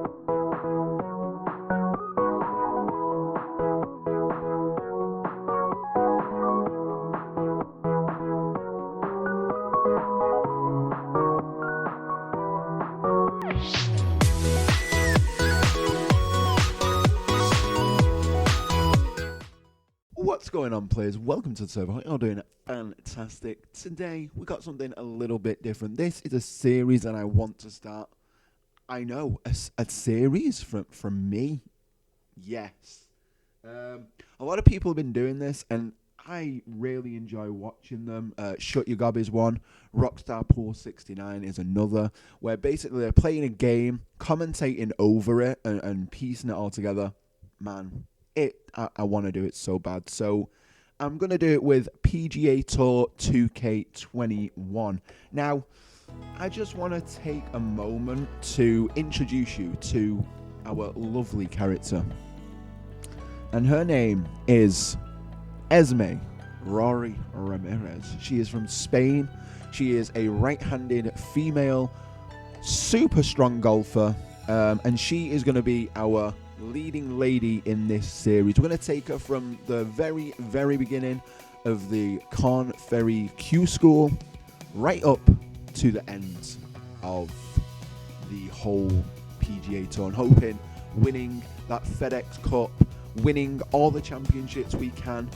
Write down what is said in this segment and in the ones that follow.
What's going on, players? Welcome to the server. Hope you're doing fantastic. Today, we got something a little bit different. This is a series that I want to start. I know, a series from me. Yes. A lot of people have been doing this, and I really enjoy watching them. Shut Your Gob is one. Rockstar Pool 69 is another, where basically they're playing a game, commentating over it, and piecing it all together. Man, I want to do it so bad. So I'm going to do it with PGA Tour 2K21. Now, I just want to take a moment to introduce you to our lovely character. And her name is Esme Rorie Ramirez. She is from Spain. She is a right-handed female, super strong golfer. And she is going to be our leading lady in this series. We're going to take her from the very, very beginning of the Corn Ferry Q School right up to the end of the whole PGA Tour, and hoping winning that FedEx Cup, winning all the championships we can,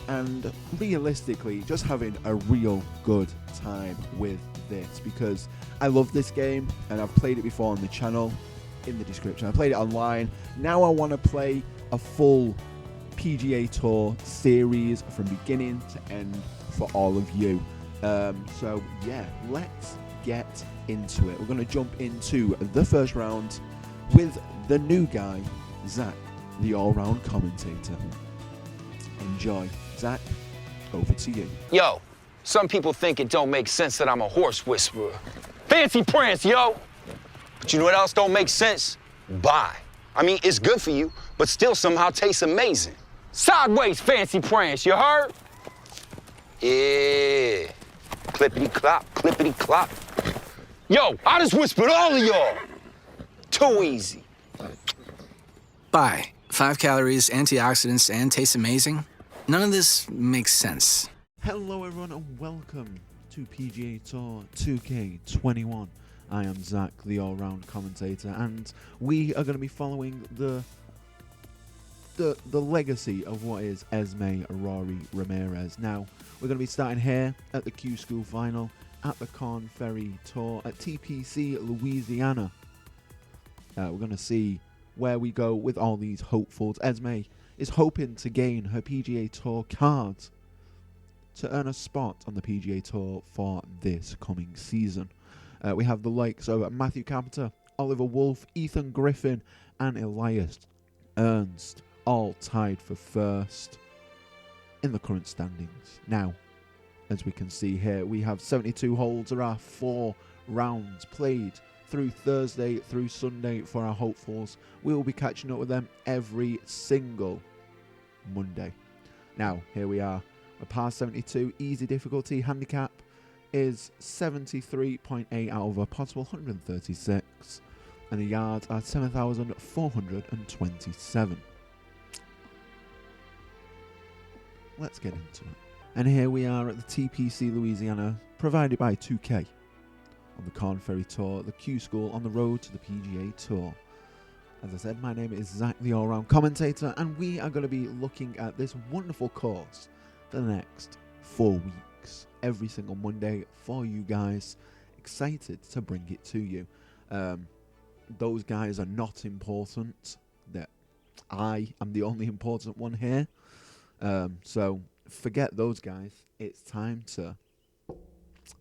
and realistically just having a real good time with this, because I love this game and I've played it before on the channel. In the description, I played it online. Now I want to play a full PGA Tour series from beginning to end for all of you. So yeah, let's get into it. We're going to jump into the first round with the new guy, Zack, the all-round commentator. Enjoy. Zack, over to you. Yo, some people think it don't make sense that I'm a horse whisperer. Fancy prance, yo! But you know what else don't make sense? Bye. I mean, it's good for you, but still somehow tastes amazing. Sideways fancy prance, you heard? Yeah. Clippity-clop, clippity-clop. Yo, I just whispered all of y'all. Too easy. Bye. 5 calories, antioxidants, and tastes amazing? None of this makes sense. Hello everyone and welcome to PGA Tour 2K21. I am Zack, the all-round commentator, and we are going to be following the legacy of what is Esme Rorie Ramirez. Now, we're going to be starting here at the Q School Final at the Corn Ferry Tour at TPC Louisiana. We're going to see where we go with all these hopefuls. Esme is hoping to gain her PGA Tour card to earn a spot on the PGA Tour for this coming season. We have the likes of Matthew Carpenter, Oliver Wolf, Ethan Griffin, and Elias Ernst, all tied for first in the current standings. Now, as we can see here, we have 72 holes. There are 4 rounds played through Thursday, through Sunday for our hopefuls. We will be catching up with them every single Monday. Now, here we are. A par 72, easy difficulty, handicap is 73.8 out of a possible 136, and the yards are 7,427. Let's get into it. And here we are at the TPC Louisiana, provided by 2K on the Corn Ferry Tour, the Q School on the road to the PGA Tour. As I said, my name is Zack, the all-round commentator, and we are going to be looking at this wonderful course for the next 4 weeks. Every single Monday for you guys. Excited to bring it to you. Those guys are not important. That I am the only important one here. So forget those guys. It's time to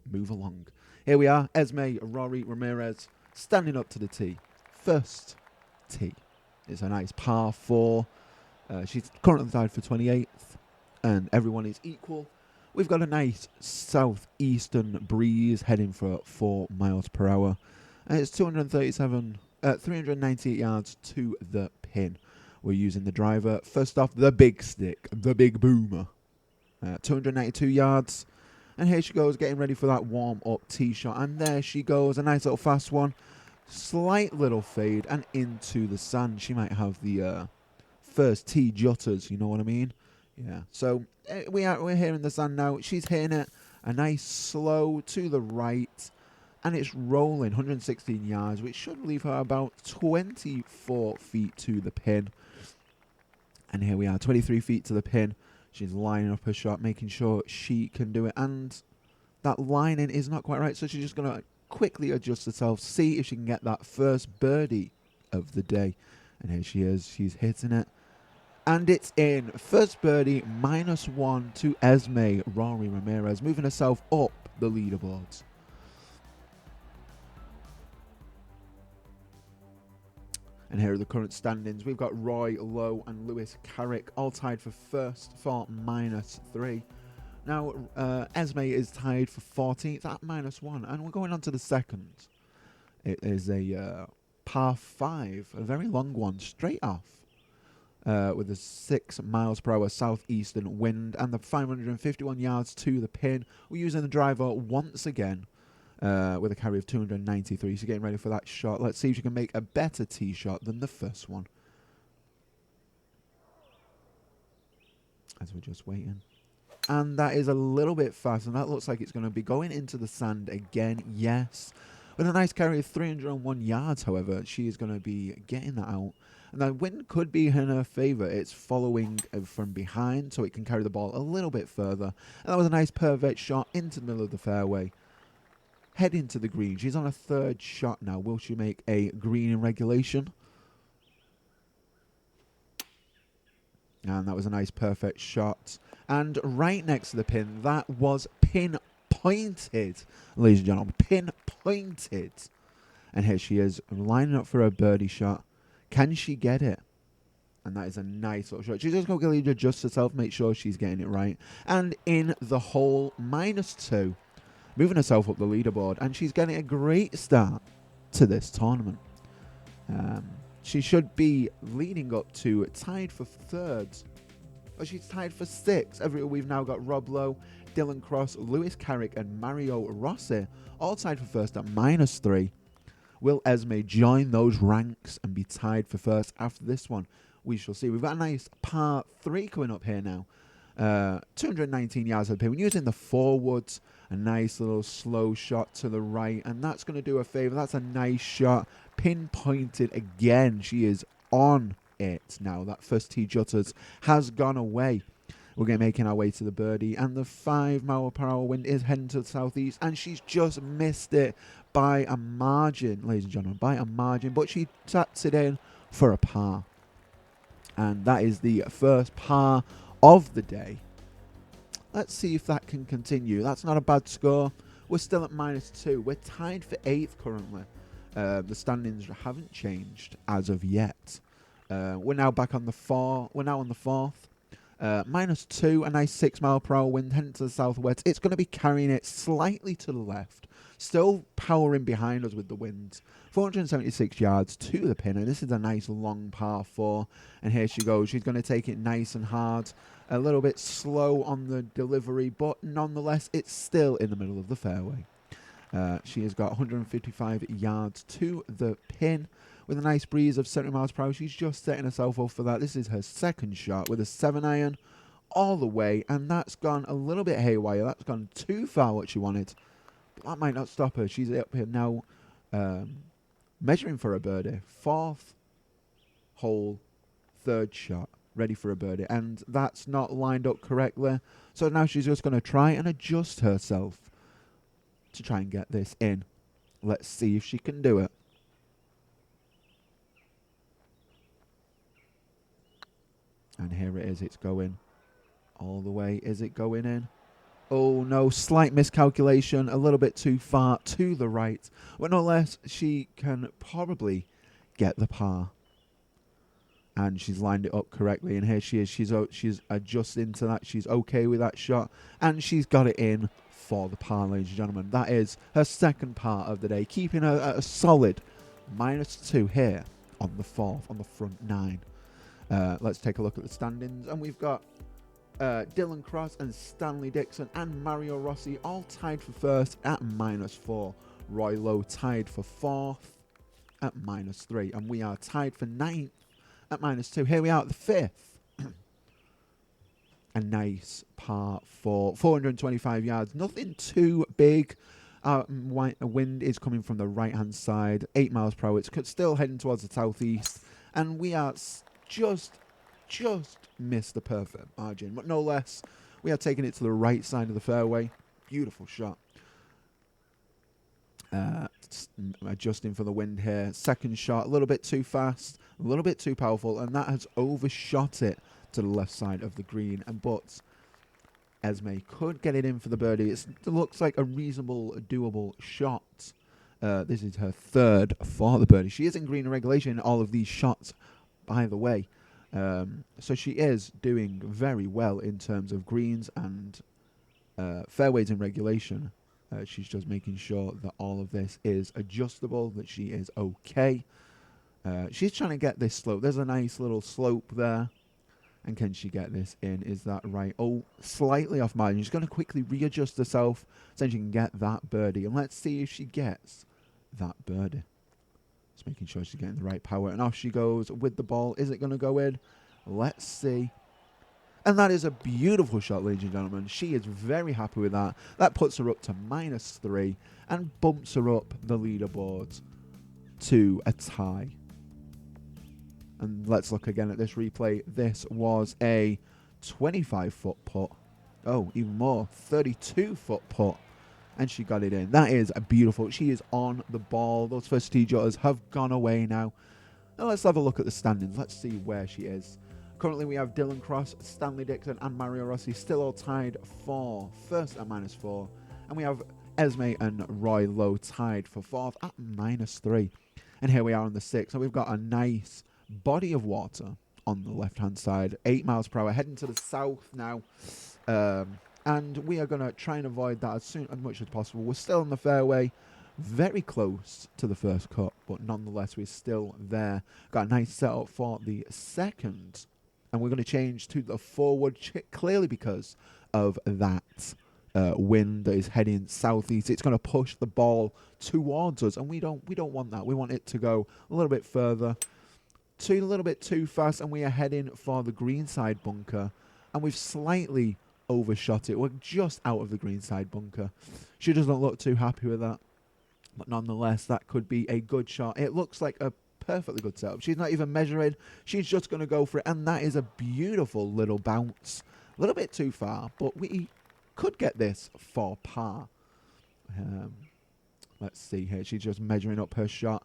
move along. Here we are. Esme Rorie Ramirez standing up to the tee. First tee. It's a nice par 4. She's currently tied for 28th. And everyone is equal. We've got a nice southeastern breeze heading for 4 miles per hour. And it's 398 yards to the pin. We're using the driver. First off, the big stick, the big boomer. 292 yards. And here she goes, getting ready for that warm-up tee shot. And there she goes, a nice little fast one. Slight little fade and into the sand. She might have the first tee jutters, you know what I mean? Yeah. So we're here in the sand now. She's hitting it a nice slow to the right, and it's rolling 116 yards, which should leave her about 24 feet to the pin. And here we are, 23 feet to the pin. She's lining up her shot, making sure she can do it. And that lining is not quite right, so she's just going to quickly adjust herself, see if she can get that first birdie of the day. And here she is. She's hitting it. And it's in. First birdie, -1 to Esme Rorie Ramirez, moving herself up the leaderboards. And here are the current standings. We've got Roy Lowe and Lewis Carrick all tied for first for -3. Now, Esme is tied for 14th at -1. And we're going on to the second. It is a par 5, a very long one, straight off. With a 6 miles per hour southeastern wind and the 551 yards to the pin. We're using the driver once again. With a carry of 293. So getting ready for that shot. Let's see if she can make a better tee shot than the first one. As we're just waiting. And that is a little bit fast. And that looks like it's going to be going into the sand again. Yes. With a nice carry of 301 yards, however, she is going to be getting that out. And the wind could be in her favour. It's following from behind, so it can carry the ball a little bit further. And that was a nice perfect shot into the middle of the fairway. Heading to the green. She's on a third shot now. Will she make a green in regulation? And that was a nice perfect shot. And right next to the pin, that was pinpointed. Ladies and gentlemen, pinpointed. And here she is lining up for a birdie shot. Can she get it? And that is a nice little shot. She's just going to adjust herself, make sure she's getting it right. And in the hole, -2. Moving herself up the leaderboard, and she's getting a great start to this tournament. She should be leading up to tied for third. Or she's tied for 6th. We've now got Rob Lowe, Dylan Cross, Lewis Carrick, and Mario Rossi all tied for first at -3. Will Esme join those ranks and be tied for first after this one? We shall see. We've got a nice par 3 coming up here now. 219 yards of the pin. We're using the forwards. A nice little slow shot to the right, and that's going to do a favor. That's a nice shot. Pinpointed again. She is on it now. That first tee jutters has gone away. We're going to be making our way to the birdie, and the 5 mile per hour wind is heading to the southeast, and she's just missed it by a margin, ladies and gentlemen, by a margin, but she taps it in for a par. And that is the first par of the day. Let's see if that can continue. That's not a bad score. We're still at -2. We're tied for 8th currently. The standings haven't changed as of yet. We're now back on the 4. We're now on the 4th. -2, a nice 6 mile per hour wind heading to the southwest. It's going to be carrying it slightly to the left. Still powering behind us with the wind. 476 yards to the pin. And this is a nice long par 4. And here she goes. She's going to take it nice and hard. A little bit slow on the delivery, but nonetheless, it's still in the middle of the fairway. She has got 155 yards to the pin with a nice breeze of 70 miles per hour. She's just setting herself up for that. This is her second shot with a 7-iron all the way, and that's gone a little bit haywire. That's gone too far what she wanted. But that might not stop her. She's up here now measuring for a birdie. 4th hole, 3rd shot. Ready for a birdie, and that's not lined up correctly. So now she's just going to try and adjust herself to try and get this in. Let's see if she can do it. And here it is. It's going all the way. Is it going in? Oh no, slight miscalculation. A little bit too far to the right. But nonetheless, she can probably get the par. And she's lined it up correctly, and here she is. She's adjusting to that. She's okay with that shot, and she's got it in for the par, ladies and gentlemen. That is her second par of the day, keeping her at a solid -2 here on the 4th, on the front 9. Let's take a look at the standings, and we've got Dylan Cross and Stanley Dixon and Mario Rossi all tied for first at -4. Roy Lowe tied for 4th. at -3. And we are tied for 9th at -2. Here we are at the 5th. A nice par 4, 425 yards. Nothing too big. Wind is coming from the right-hand side, 8 miles per hour. It's still heading towards the southeast. And we are just missed the perfect margin. But no less, we are taking it to the right side of the fairway. Beautiful shot. Adjusting for the wind here. Second shot, a little bit too fast, a little bit too powerful, and that has overshot it to the left side of the green. But Esme could get it in for the birdie. It looks like a reasonable, doable shot. This is her 3rd for the birdie. She is in green regulation in all of these shots, by the way. So she is doing very well in terms of greens and fairways in regulation. She's just making sure that all of this is adjustable, that she is okay. She's trying to get this slope. There's a nice little slope there. And can she get this in? Is that right? Oh, slightly off margin. She's going to quickly readjust herself so she can get that birdie. And let's see if she gets that birdie. Just making sure she's getting the right power. And off she goes with the ball. Is it going to go in? Let's see. And that is a beautiful shot, ladies and gentlemen. She is very happy with that. That puts her up to -3 and bumps her up the leaderboard to a tie. And let's look again at this replay. This was a 25-foot putt. Oh, even more, 32-foot putt. And she got it in. That is a beautiful. She is on the ball. Those first tee jotters have gone away now. Now let's have a look at the standings. Let's see where she is. Currently, we have Dylan Cross, Stanley Dixon, and Mario Rossi still all tied for first at -4. And we have Esme and Roy Lowe tied for 4th at -3. And here we are on the 6th. So we've got a nice body of water on the left-hand side. 8 miles per hour, heading to the south now. And we are going to try and avoid that as much as possible. We're still in the fairway. Very close to the first cut, but nonetheless, we're still there. Got a nice setup for the second. And we're going to change to the forward, clearly because of that wind that is heading southeast. It's going to push the ball towards us, and we don't want that. We want it to go a little bit further, a little bit too fast, and we are heading for the greenside bunker. And we've slightly overshot it. We're just out of the greenside bunker. She doesn't look too happy with that, but nonetheless, that could be a good shot. It looks like a perfectly good setup. She's not even measuring. She's just going to go for it. And that is a beautiful little bounce. A little bit too far, but we could get this for par. Let's see here. She's just measuring up her shot.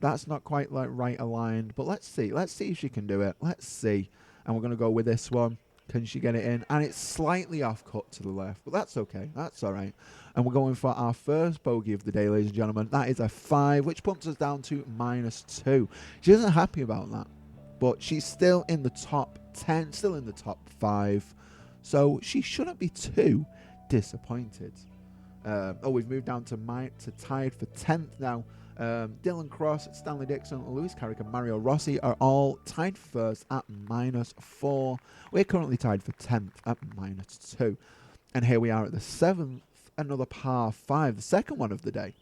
That's not quite like right aligned, but let's see. Let's see if she can do it. Let's see. And we're going to go with this one. Can she get it in? And it's slightly off cut to the left, but that's okay. That's all right. And we're going for our first bogey of the day, ladies and gentlemen. That is a 5, which pumps us down to -2. She isn't happy about that, but she's still in the top 10, still in the top 5. So she shouldn't be too disappointed. We've moved down to tied for 10th now. Dylan Cross, Stanley Dixon, Lewis Carrick, and Mario Rossi are all tied first at -4. We're currently tied for 10th at -2. And here we are at the 7th, another par 5, the second one of the day.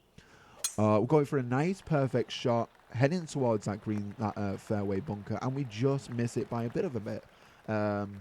We're going for a nice, perfect shot, heading towards that green, fairway bunker, and we just miss it by a bit of a bit. And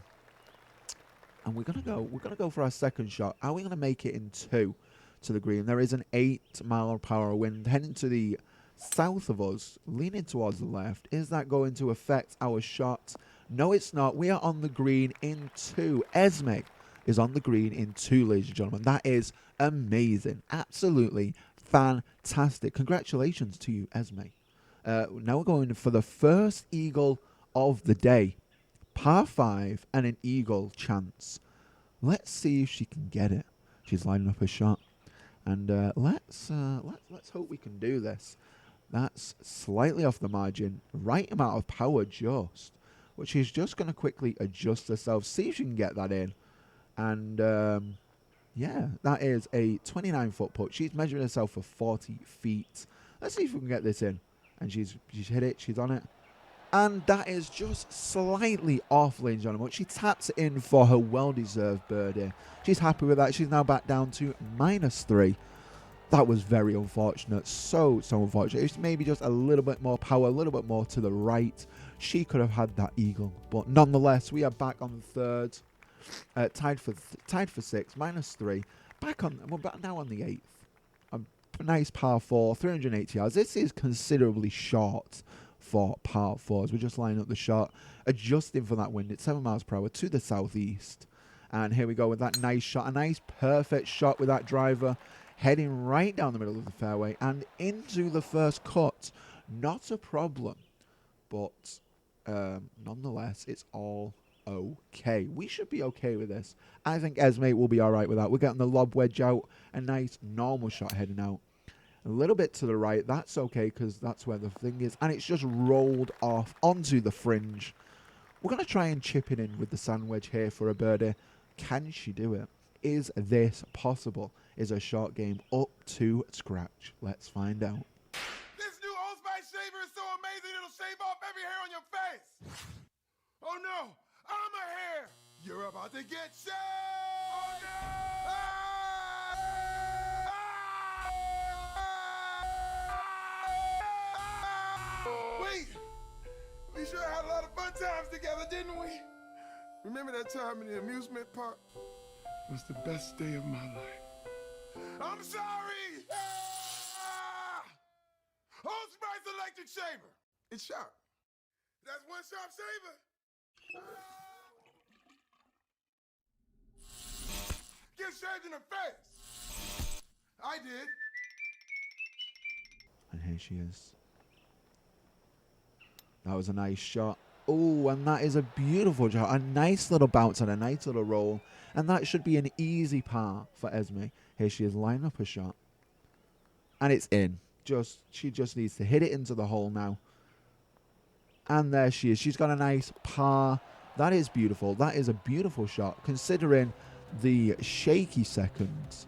we're gonna go for our second shot. Are we gonna make it in 2? To the green? There is an 8 mile per hour wind heading to the south of us, leaning towards the left. Is that going to affect our shot? No, it's not. We are on the green in 2. Esme is on the green in 2, ladies and gentlemen. That is amazing. Absolutely fantastic. Congratulations to you, Esme. Now we're going for the first eagle of the day. Par 5 and an eagle chance. Let's see if she can get it. She's lining up her shot. And let's hope we can do this. That's slightly off the margin. Right amount of power just. But she's just going to quickly adjust herself. See if she can get that in. And yeah, that is a 29-foot putt. She's measuring herself for 40 feet. Let's see if we can get this in. And she's hit it. She's on it. And that is just slightly off, ladies and gentlemen. She taps it in for her well-deserved birdie. She's happy with that. She's now back down to -3. That was very unfortunate. So unfortunate. It's maybe just a little bit more power, a little bit more to the right. She could have had that eagle. But nonetheless, we are back on the third. Tied for 6, -3. We're back now on the 8th. A nice par 4, 380 yards. This is considerably short for par 4s. We're just lining up the shot, adjusting for that wind. It's 7 miles per hour to the southeast. And here we go with that nice shot. A nice perfect shot with that driver. Heading right down the middle of the fairway and into the first cut. Not a problem. But nonetheless, it's all okay. We should be okay with this. I think Esme will be all right with that. We're getting the lob wedge out. A nice normal shot heading out. A little bit to the right. That's okay because that's where the thing is. And it's just rolled off onto the fringe. We're going to try and chip it in with the sand wedge here for a birdie. Can she do it? Is this possible? Is a short game up to scratch? Let's find out. This new Old Spice shaver is so amazing it'll shave off every hair on your face. Oh no, I'm a hair. You're about to get shaved. Oh no. Wait, we sure had a lot of fun times together, didn't we? Remember that time in the amusement park? It was the best day of my life. I'm sorry! Old Spice electric shaver. It's sharp. That's one sharp shaver. Get shaved in the face. I did. And here she is. That was a nice shot. Oh, and that is a beautiful shot. A nice little bounce and a nice little roll. And that should be an easy par for Esme. Here she is lining up a shot. And it's in. She just needs to hit it into the hole now. And there she is. She's got a nice par. That is beautiful. That is a beautiful shot, considering the shaky seconds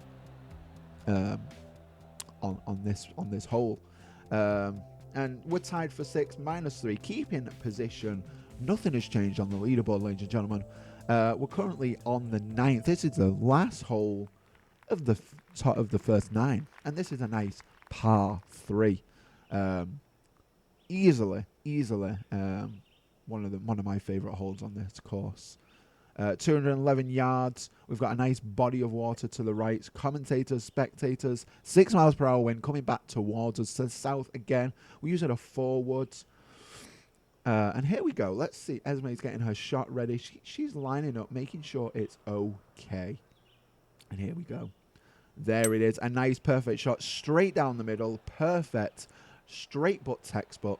on this hole. And we're tied for 6, -3. Keeping position. Nothing has changed on the leaderboard, ladies and gentlemen. We're currently on the 9th. This is the last hole of the first 9, and this is a nice par 3. Easily, one of my favourite holes on this course. 211 yards. We've got a nice body of water to the right. Commentators, spectators. 6 miles per hour wind coming back towards us to the south again. We use it a forwards. And here we go. Let's see. Esme's getting her shot ready. She's lining up, making sure it's okay. And here we go. There it is. A nice perfect shot straight down the middle. Perfect. Straight but textbook.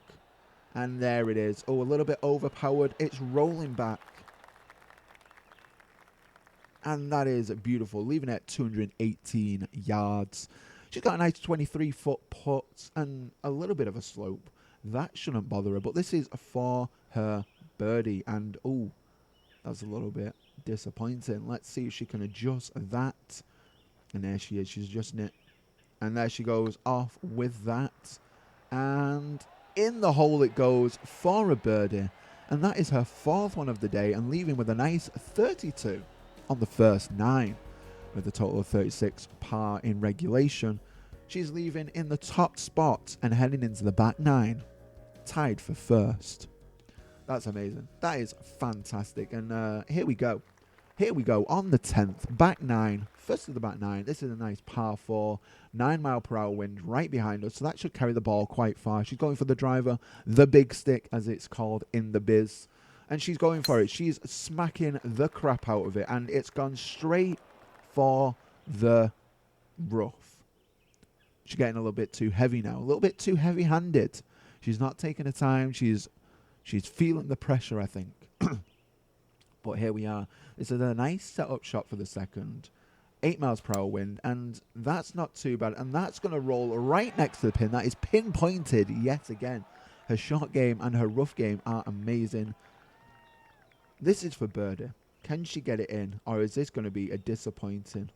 And there it is. Oh, a little bit overpowered. It's rolling back. And that is beautiful. Leaving it at 218 yards. She's got a nice 23-foot putt and a little bit of a slope. That shouldn't bother her. But this is for her birdie. And, oh, that's a little bit disappointing. Let's see if she can adjust that. And there she is. She's adjusting it. And there she goes off with that. And in the hole it goes for a birdie. And that is her 4th one of the day. And leaving with a nice 32 on the first 9. With a total of 36 par in regulation. She's leaving in the top spot and heading into the back 9. Tied for 1st. That's amazing. That is fantastic. And here we go. Here we go on the 10th. Back 9. First of the back 9. This is a nice par 4. 9 mile per hour wind right behind us. So that should carry the ball quite far. She's going for the driver. The big stick, as it's called in the biz. And she's going for it. She's smacking the crap out of it. And it's gone straight for the rough. She's getting a little bit too heavy now. A little bit too heavy-handed. She's not taking her time. She's feeling the pressure, I think. But here we are. This is a nice setup shot for the second. 8 miles per hour wind. And that's not too bad. And that's going to roll right next to the pin. That is pinpointed yet again. Her short game and her rough game are amazing. This is for birdie. Can she get it in? Or is this going to be a disappointing?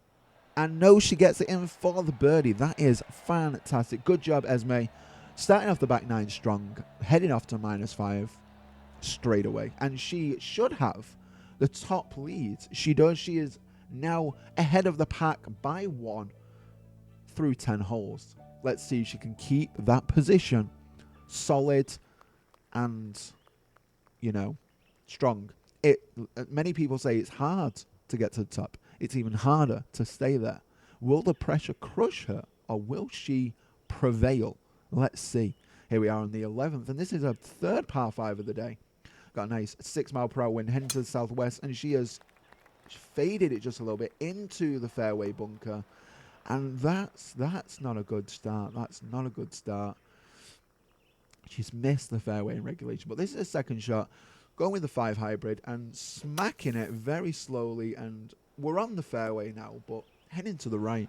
And no, she gets it in for the birdie. That is fantastic. Good job, Esme. Starting off the back 9 strong. Heading off to -5 straight away. And she should have the top lead. She does. She is now ahead of the pack by 1. through 10 holes. Let's see if she can keep that position solid and, you know, strong. Many people say it's hard to get to the top. It's even harder to stay there. Will the pressure crush her, or will she prevail? Let's see. Here we are on the 11th, and this is a third par 5 of the day. Got a nice 6-mile-per-hour wind heading to the southwest, and she has faded it just a little bit into the fairway bunker. And that's not a good start. That's not a good start. She's missed the fairway in regulation, but this is a second shot. Going with the 5 hybrid and smacking it very slowly, and we're on the fairway now, but heading to the right.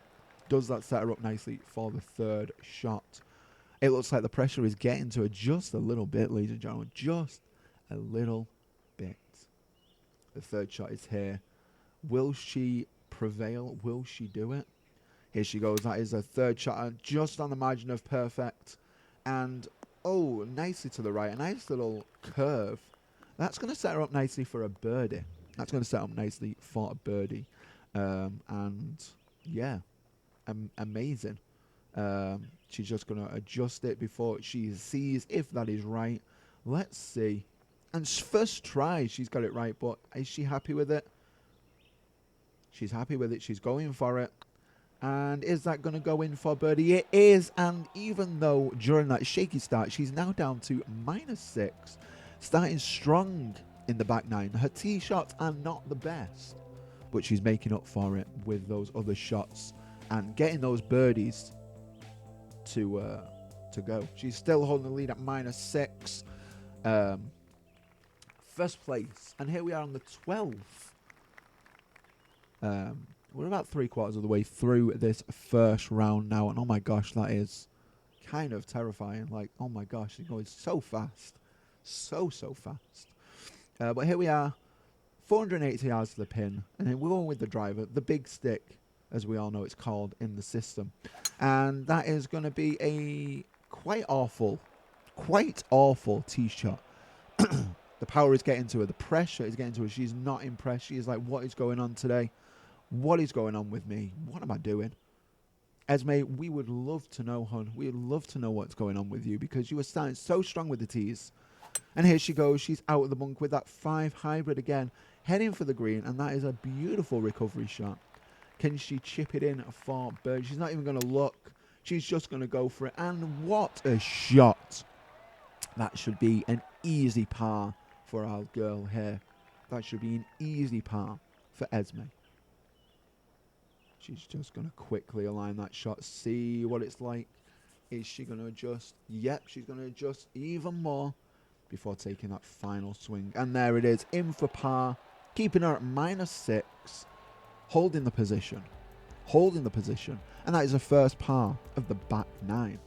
Does that set her up nicely for the third shot? It looks like the pressure is getting to her just a little bit, ladies and gentlemen. Just a little bit. The third shot is here. Will she prevail? Will she do it? Here she goes. That is a third shot, just on the margin of perfect. And, oh, nicely to the right. A nice little curve. That's going to set her up nicely for a birdie. That's going to set up nicely for a birdie. And, yeah, amazing. She's just going to adjust it before she sees if that is right. Let's see. And first try, she's got it right. But is she happy with it? She's happy with it. She's going for it. And is that going to go in for birdie? It is. And even though during that shaky start, she's now down to -6. Starting strong in the back 9. Her tee shots are not the best, but she's making up for it with those other shots and getting those birdies to go. She's still holding the lead at -6. First place. And here we are on the 12th. We're about 3/4 of the way through this first round now. And oh my gosh, that is kind of terrifying. Like, oh my gosh, it's going so fast. So fast. But here we are. 480 yards to the pin. And then we're going with the driver. The big stick, as we all know it's called in the system. And that is going to be a quite awful tee shot. The power is getting to her. The pressure is getting to her. She's not impressed. She is like, what is going on today? What is going on with me? What am I doing? Esme, we would love to know, hon. We would love to know what's going on with you, because you were starting so strong with the tees. And here she goes. She's out of the bunk with that 5 hybrid again, heading for the green. And that is a beautiful recovery shot. Can she chip it in for birdie? She's not even going to look. She's just going to go for it. And what a shot. That should be an easy par for our girl here. That should be an easy par for Esme. She's just going to quickly align that shot. See what it's like. Is she going to adjust? Yep, she's going to adjust even more before taking that final swing. And there it is. In for par. Keeping her at -6. Holding the position. Holding the position. And that is the first par of the back 9.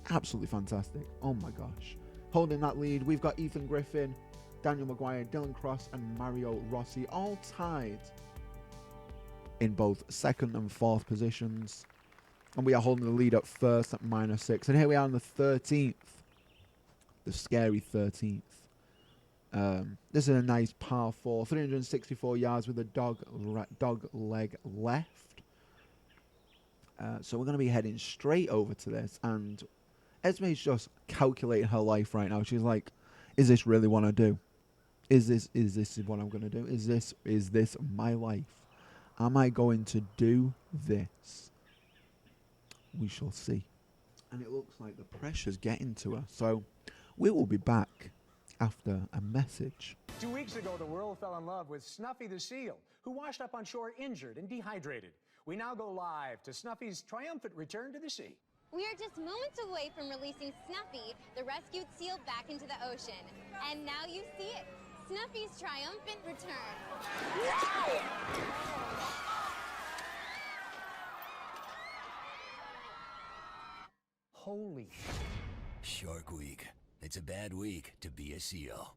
Absolutely fantastic. Oh my gosh. Holding that lead, we've got Ethan Griffin, Daniel Maguire, Dylan Cross, and Mario Rossi all tied in both second and fourth positions. And we are holding the lead up first at -6. And here we are on the 13th. The scary 13th. This is a nice par 4. 364 yards with a dog leg left. So we're going to be heading straight over to this. And Esme's just calculating her life right now. She's like, is this really what I do? Is this what I'm going to do? Is this my life? Am I going to do this? We shall see. And it looks like the pressure's getting to her. So we will be back after a message. 2 weeks ago, the world fell in love with Snuffy the seal, who washed up on shore injured and dehydrated. We now go live to Snuffy's triumphant return to the sea. We are just moments away from releasing Snuffy, the rescued seal, back into the ocean. And now you see it, Snuffy's triumphant return. Holy Shark Week. It's a bad week to be a seal.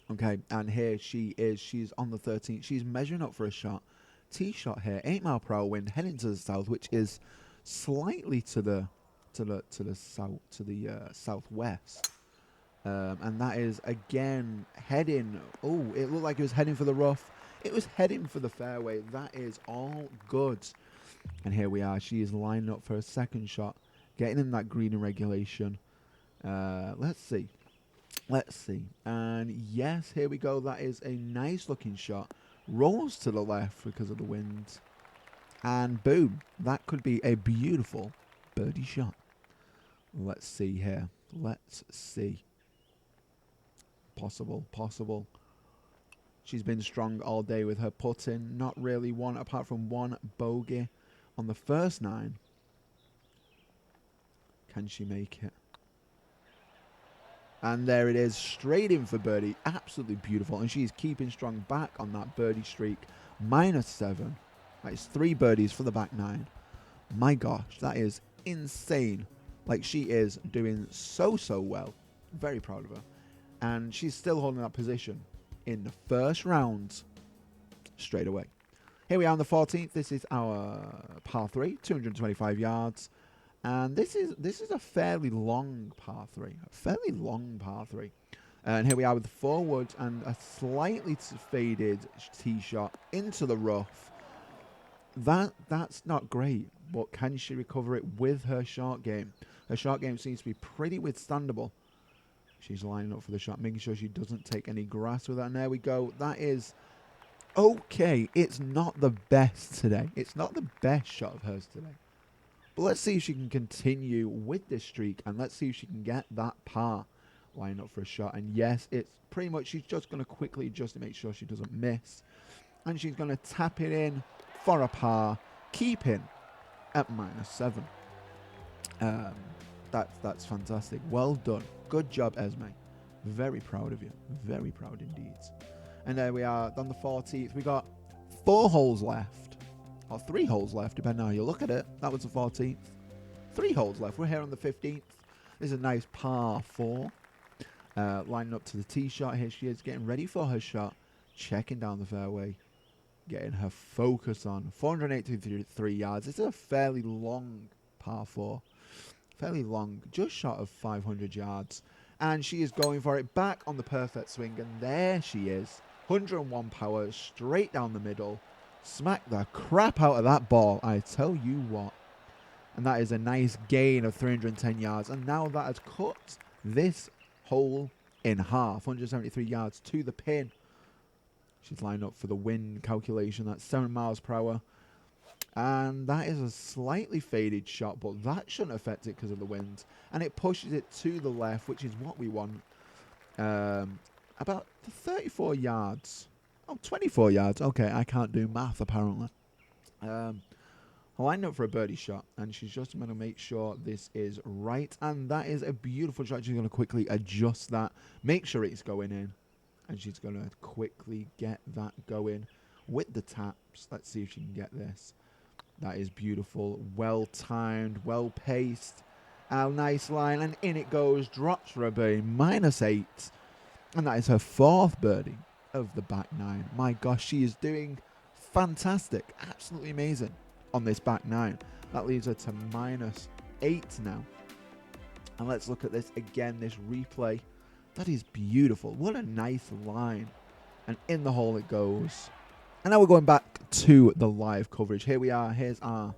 Okay, and here she is. She's on the 13th. She's measuring up for a shot. Tee shot here. 8-mile-per-hour wind heading to the south, which is slightly to the southwest. And that is again heading. Oh, it looked like it was heading for the rough. It was heading for the fairway. That is all good. And here we are. She is lining up for a second shot, getting in that green in regulation. Let's see. Let's see. And yes, here we go. That is a nice looking shot. Rolls to the left because of the wind. And boom. That could be a beautiful birdie shot. Let's see here. Let's see. Possible. She's been strong all day with her putting. Not really one, apart from one bogey on the first 9. Can she make it? And there it is, straight in for birdie. Absolutely beautiful. And she's keeping strong back on that birdie streak. -7. That is 3 birdies for the back 9. My gosh, that is insane. Like, she is doing so well. Very proud of her. And she's still holding that position in the first round straight away. Here we are on the 14th. This is our par 3, 225 yards. And this is a fairly long par 3. And here we are with the forward and a slightly faded tee shot into the rough. That's not great, but can she recover it with her short game? Her short game seems to be pretty withstandable. She's lining up for the shot, making sure she doesn't take any grass with that. And there we go. That is okay. It's not the best today. It's not the best shot of hers today. But let's see if she can continue with this streak, and let's see if she can get that par line up for a shot. And yes, it's pretty much, she's just going to quickly adjust to make sure she doesn't miss. And she's going to tap it in for a par, keeping at -7. That's fantastic. Well done. Good job, Esme. Very proud of you. Very proud indeed. And there we are on the 14th. We got 4 holes left. Or 3 holes left, depending on how you look at it. That was the 14th. 3 holes left. We're here on the 15th. This is a nice par 4. Lining up to the tee shot. Here she is getting ready for her shot. Checking down the fairway. Getting her focus on. 483 yards. This is a fairly long par 4. Fairly long. Just short of 500 yards. And she is going for it back on the perfect swing. And there she is. 101 power. Straight down the middle. Smack the crap out of that ball, I tell you what. And that is a nice gain of 310 yards. And now that has cut this hole in half. 173 yards to the pin. She's lined up for the wind calculation. That's 7 miles per hour. And that is a slightly faded shot, but that shouldn't affect it because of the wind. And it pushes it to the left, which is what we want. About 34 yards. Oh, 24 yards. Okay, I can't do math, apparently. I lined up for a birdie shot, and she's just going to make sure this is right. And that is a beautiful shot. She's going to quickly adjust that, make sure it's going in. And she's going to quickly get that going with the taps. Let's see if she can get this. That is beautiful. Well-timed, well-paced. A nice line, and in it goes. Drops for a birdie, -8. And that is her 4th birdie of the back 9. My gosh, she is doing fantastic. Absolutely amazing on this back 9. That leaves her to -8 now. And let's look at this again, this replay. That is beautiful. What a nice line. And in the hole it goes. And now we're going back to the live coverage. Here we are. Here's our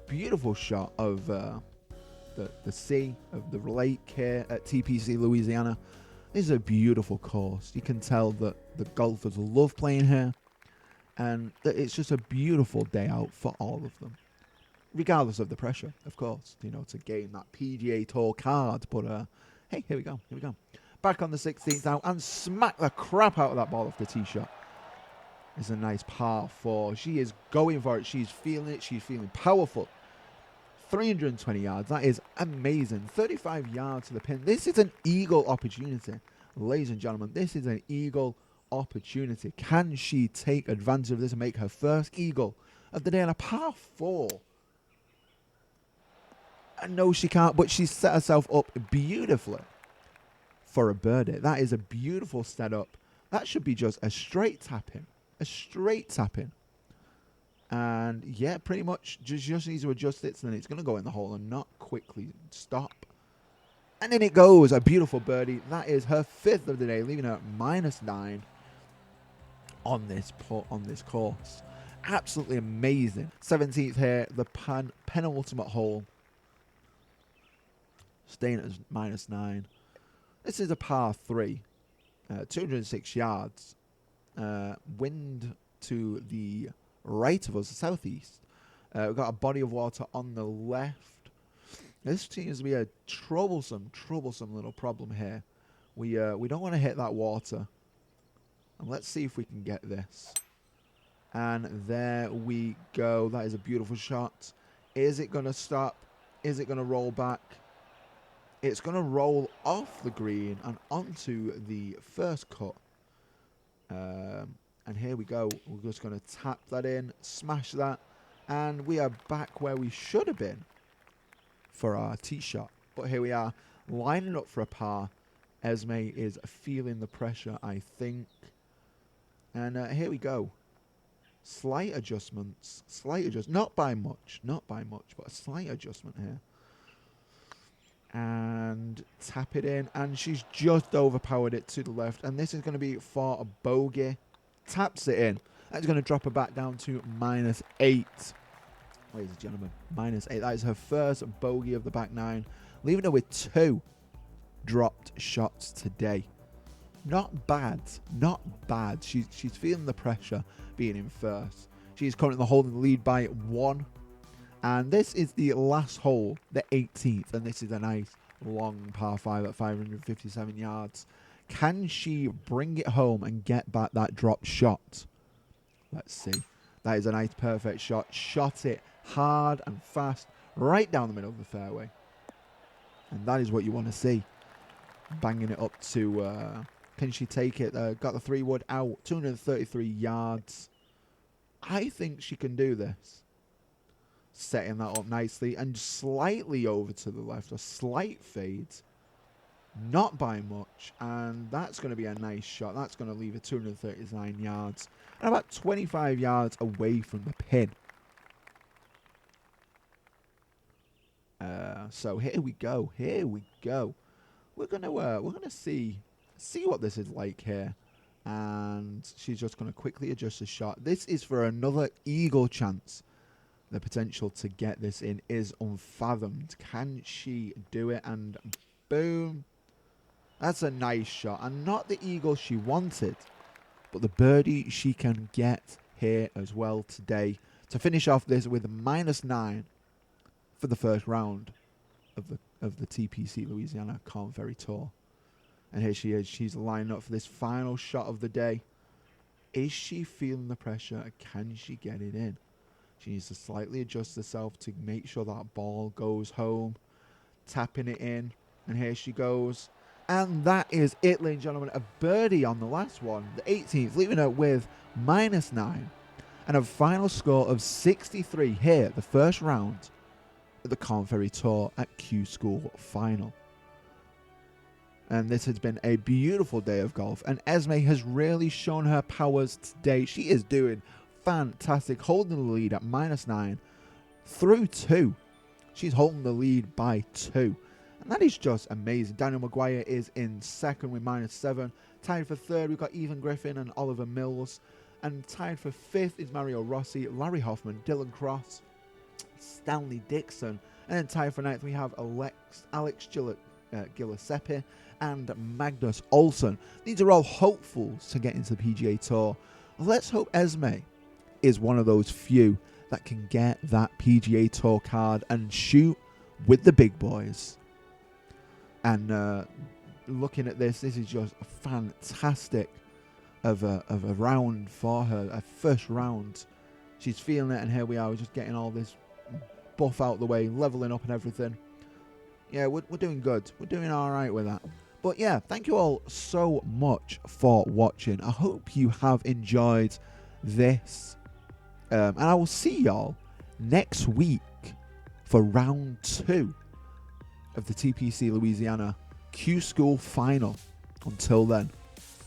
beautiful shot of the sea, of the lake here at TPC, Louisiana. This is a beautiful course. You can tell that the golfers love playing here. And that it's just a beautiful day out for all of them. Regardless of the pressure, of course, you know, to gain that PGA Tour card. But, hey, here we go. Here we go. Back on the 16th now and smack the crap out of that ball off the tee shot. It's a nice par 4. She is going for it. She's feeling it. She's feeling powerful. 320 yards. That is amazing. 35 yards to the pin. This is an eagle opportunity. Ladies and gentlemen, this is an eagle opportunity. Can she take advantage of this and make her first eagle of the day on a par 4? And no, she can't, but she's set herself up beautifully for a birdie. That is a beautiful setup. That should be just a straight tap in. A straight tap in. And yeah, pretty much just needs to adjust it, so then it's going to go in the hole and not quickly stop. And in it goes, a beautiful birdie. That is her 5th of the day, leaving her at -9. on this course. Absolutely amazing. 17th here, the penultimate hole. Staying at -9. This is a par 3. 206 yards. Wind to the right of us, the southeast. We've got a body of water on the left. This seems to be a troublesome little problem here. We don't want to hit that water. And let's see if we can get this. And there we go. That is a beautiful shot. Is it going to stop? Is it going to roll back? It's going to roll off the green and onto the first cut. And here we go. We're just going to tap that in, smash that, and we are back where we should have been for our tee shot. But here we are, lining up for a par. Esme is feeling the pressure, I think. And here we go. Slight adjustments. Not by much, but a slight adjustment here. And tap it in, and she's just overpowered it to the left, and this is going to be for a bogey. Taps it in. That's going to drop her back down to -8. Ladies and gentlemen, -8. That is her first bogey of the back 9, leaving her with 2 dropped shots today. Not bad. She's feeling the pressure being in first. She's currently holding the lead by 1. And this is the last hole, the 18th, and this is a nice long par 5 at 557 yards. Can she bring it home and get back that dropped shot? Let's see. That is a nice perfect shot. Shot it hard and fast right down the middle of the fairway. And that is what you want to see. Banging it up to, can she take it? Got the 3-wood out, 233 yards. I think she can do this. Setting that up nicely and slightly over to the left. A slight fade. Not by much. And that's going to be a nice shot. That's going to leave her 239 yards. And about 25 yards away from the pin. So here we go. We're gonna see what this is like here. And she's just going to quickly adjust the shot. This is for another eagle chance. The potential to get this in is unfathomed. Can she do it? And boom. That's a nice shot. And not the eagle she wanted, but the birdie she can get here as well today. To finish off this with a -9 for the first round of the TPC Louisiana Corn Ferry Tour. And here she is. She's lining up for this final shot of the day. Is she feeling the pressure? Can she get it in? She needs to slightly adjust herself to make sure that ball goes home. Tapping it in. And here she goes. And that is it, ladies and gentlemen. A birdie on the last one. The 18th, leaving her with -9. And a final score of 63 here, the first round of the Corn Ferry Tour at Q School Final. And this has been a beautiful day of golf. And Esme has really shown her powers today. She is doing fantastic, holding the lead at -9 through 2. She's holding the lead by 2. And that is just amazing. Daniel Maguire is in second with -7. Tied for third, we've got Ethan Griffin and Oliver Mills. And tied for fifth is Mario Rossi, Larry Hoffman, Dylan Cross, Stanley Dixon. And then tied for ninth, we have Alex Giuseppe and Magnus Olsson. These are all hopefuls to get into the PGA Tour. Let's hope Esme is one of those few that can get that PGA Tour card and shoot with the big boys. And looking at this is just fantastic of a round for her, a first round. She's feeling it, and here we are, we're just getting all this buff out the way, leveling up and everything. Yeah, we're doing good. We're doing all right with that. But yeah, thank you all so much for watching. I hope you have enjoyed this. And I will see y'all next week for round 2 of the TPC Louisiana Q School Final. Until then,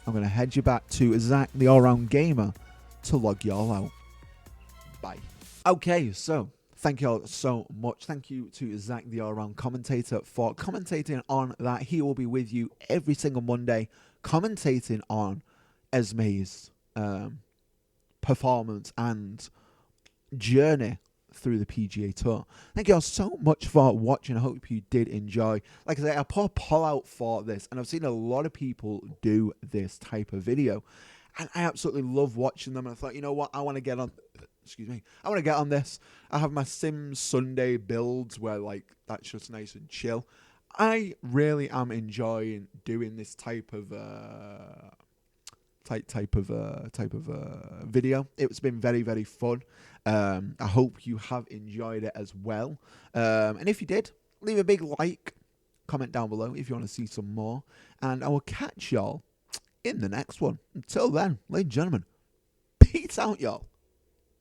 I'm going to head you back to Zack the All-Round Gamer to log y'all out. Bye. Okay, so thank you all so much. Thank you to Zack the All-Round Commentator for commentating on that. He will be with you every single Monday commentating on Esme's performance and journey through the PGA Tour. Thank you all so much for watching. I hope you did enjoy. Like I say, I put a poll out for this, and I've seen a lot of people do this type of video, and I absolutely love watching them. And I thought, you know what, I want to get on. Excuse me. I want to get on this. I have my Sims Sunday builds where like that's just nice and chill. I really am enjoying doing this type of video. It's been very, very fun. I hope you have enjoyed it as well. And if you did, leave a big like, comment down below if you want to see some more, and I will catch y'all in the next one. Until then, ladies and gentlemen, peace out, y'all.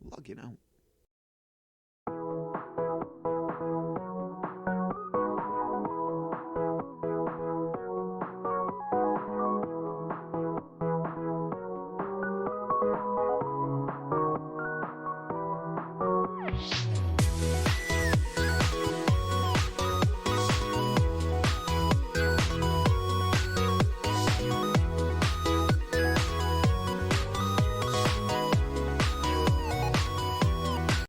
Logging out.